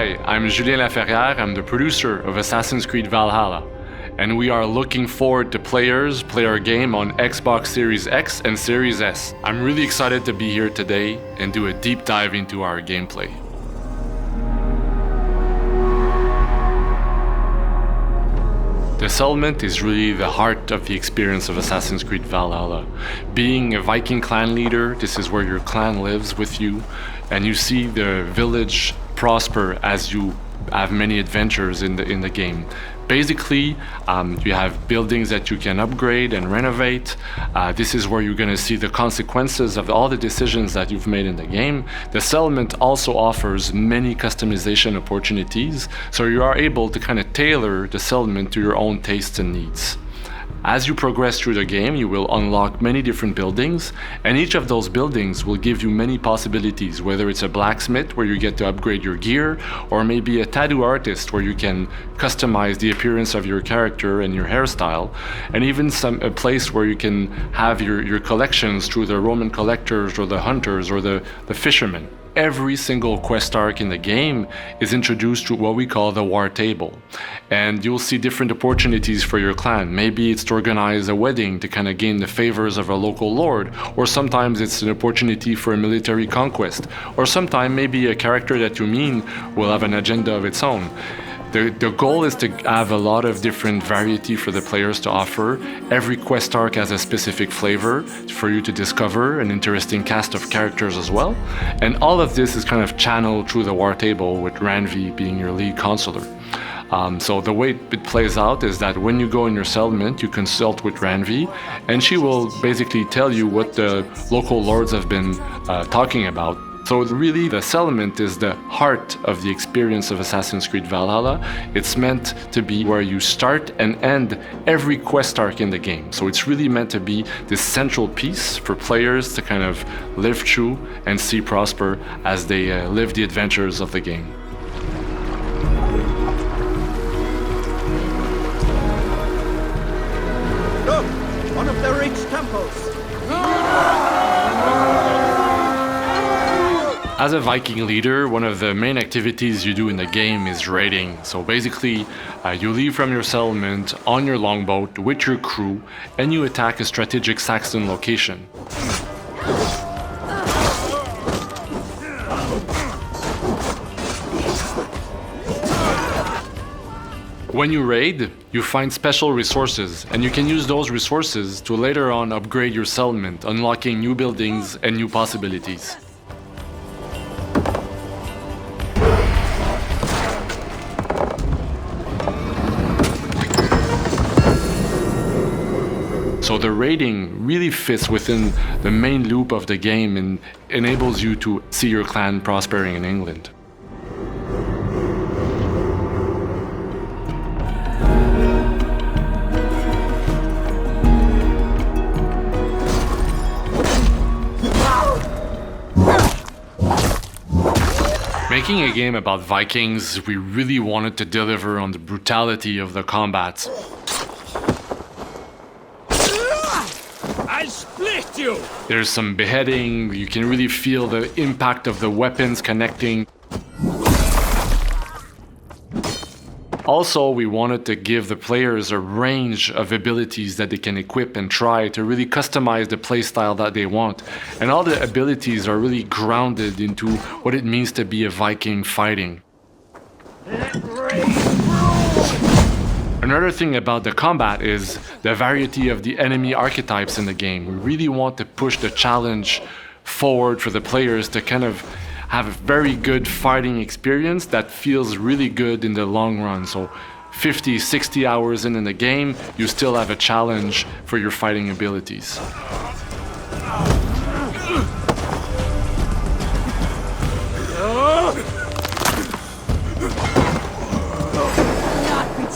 Hi, I'm Julien Laferrière. I'm the producer of Assassin's Creed Valhalla, and we are looking forward to players play our game on Xbox Series X and Series S. I'm really excited to be here today and do a deep dive into our gameplay. The settlement is really the heart of the experience of Assassin's Creed Valhalla. Being a Viking clan leader, this is where your clan lives with you, and you see the village prosper as you have many adventures in the game. Basically, you have buildings that you can upgrade and renovate. This is where you're going to see the consequences of all the decisions that you've made in the game. The settlement also offers many customization opportunities, so you are able to kind of tailor the settlement to your own tastes and needs. As you progress through the game, you will unlock many different buildings, and each of those buildings will give you many possibilities, whether it's a blacksmith where you get to upgrade your gear, or maybe a tattoo artist where you can customize the appearance of your character and your hairstyle, and even a place where you can have your collections through the Roman collectors or the hunters or the fishermen. Every single quest arc in the game is introduced to what we call the war table, and you'll see different opportunities for your clan. Maybe it's to organize a wedding to kind of gain the favors of a local lord, or sometimes it's an opportunity for a military conquest, or sometimes maybe a character that you mean will have an agenda of its own. The goal is to have a lot of different variety for the players to offer. Every quest arc has a specific flavor for you to discover, an interesting cast of characters as well. And all of this is kind of channeled through the war table, with Ranvi being your lead consular. So the way it plays out is that when you go in your settlement, you consult with Ranvi, and she will basically tell you what the local lords have been talking about. So really, the settlement is the heart of the experience of Assassin's Creed Valhalla. It's meant to be where you start and end every quest arc in the game. So it's really meant to be this central piece for players to kind of live through and see prosper as they live the adventures of the game. Look! One of the rich temples! As a Viking leader, one of the main activities you do in the game is raiding. So basically, you leave from your settlement on your longboat with your crew, and you attack a strategic Saxon location. When you raid, you find special resources, and you can use those resources to later on upgrade your settlement, unlocking new buildings and new possibilities. So the raiding really fits within the main loop of the game and enables you to see your clan prospering in England. Making a game about Vikings, we really wanted to deliver on the brutality of the combat. I'll split you! There's some beheading, you can really feel the impact of the weapons connecting. Also, we wanted to give the players a range of abilities that they can equip and try to really customize the playstyle that they want. And all the abilities are really grounded into what it means to be a Viking fighting. Another thing about the combat is the variety of the enemy archetypes in the game. We really want to push the challenge forward for the players to kind of have a very good fighting experience that feels really good in the long run. So 50, 60 hours in the game, you still have a challenge for your fighting abilities.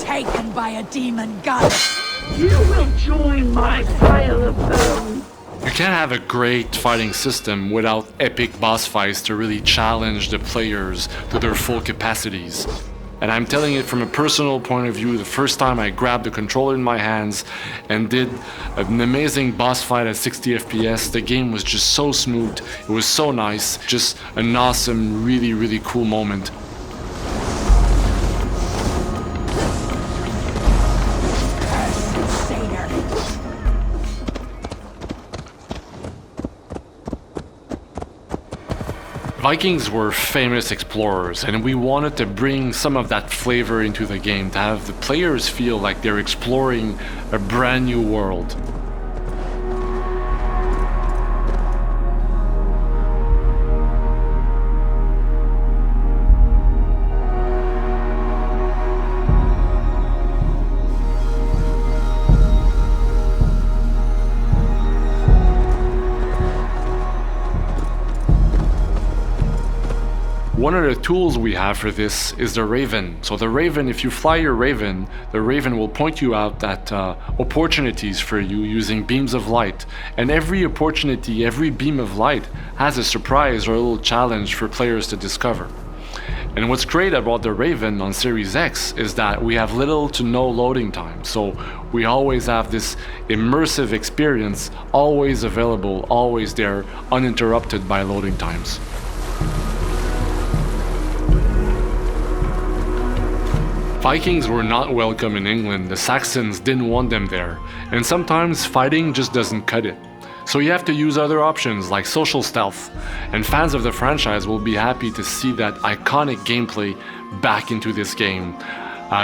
Taken by a demon goddess. You will join my pile of bones. You can't have a great fighting system without epic boss fights to really challenge the players to their full capacities. And I'm telling it from a personal point of view, the first time I grabbed the controller in my hands and did an amazing boss fight at 60 FPS, the game was just so smooth, it was so nice, just an awesome, really, really cool moment. Vikings were famous explorers, and we wanted to bring some of that flavor into the game to have the players feel like they're exploring a brand new world. One of the tools we have for this is the Raven. So the Raven, if you fly your Raven, the Raven will point you out at opportunities for you using beams of light. And every opportunity, every beam of light has a surprise or a little challenge for players to discover. And what's great about the Raven on Series X is that we have little to no loading time. So we always have this immersive experience, always available, always there, uninterrupted by loading times. Vikings were not welcome in England, the Saxons didn't want them there, and sometimes fighting just doesn't cut it. So you have to use other options like social stealth, and fans of the franchise will be happy to see that iconic gameplay back into this game.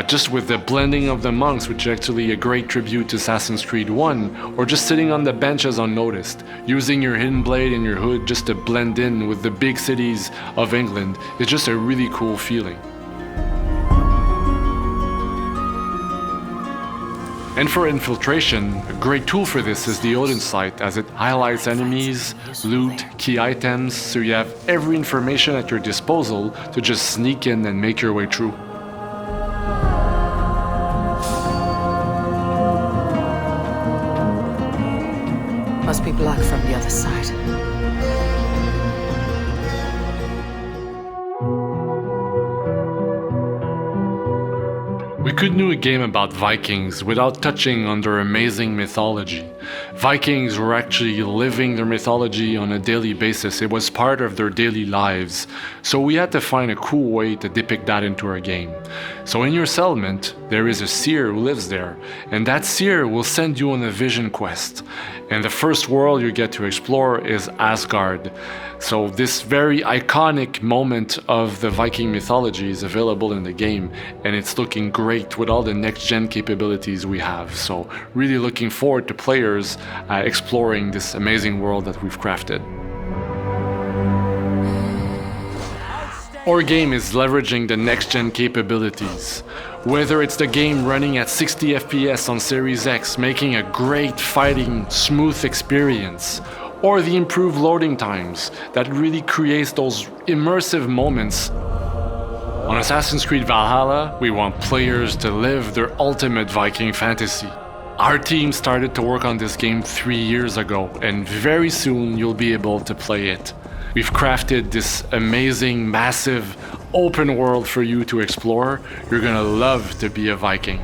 Just with the blending of the monks, which is actually a great tribute to Assassin's Creed 1, or just sitting on the benches unnoticed, using your hidden blade and your hood just to blend in with the big cities of England is just a really cool feeling. And for infiltration, a great tool for this is the Odin site, as it highlights enemies, loot, key items, so you have every information at your disposal to just sneak in and make your way through. Must be black from the other side. We couldn't do a game about Vikings without touching on their amazing mythology. Vikings were actually living their mythology on a daily basis. It was part of their daily lives. So we had to find a cool way to depict that into our game. So in your settlement, there is a seer who lives there, and that seer will send you on a vision quest. And the first world you get to explore is Asgard. So this very iconic moment of the Viking mythology is available in the game, and it's looking great with all the next-gen capabilities we have. So really looking forward to players exploring this amazing world that we've crafted. Our game is leveraging the next-gen capabilities. Whether it's the game running at 60 FPS on Series X, making a great fighting, smooth experience, or the improved loading times that really creates those immersive moments. On Assassin's Creed Valhalla, we want players to live their ultimate Viking fantasy. Our team started to work on this game 3 years ago, and very soon you'll be able to play it. We've crafted this amazing, massive, open world for you to explore. You're gonna love to be a Viking.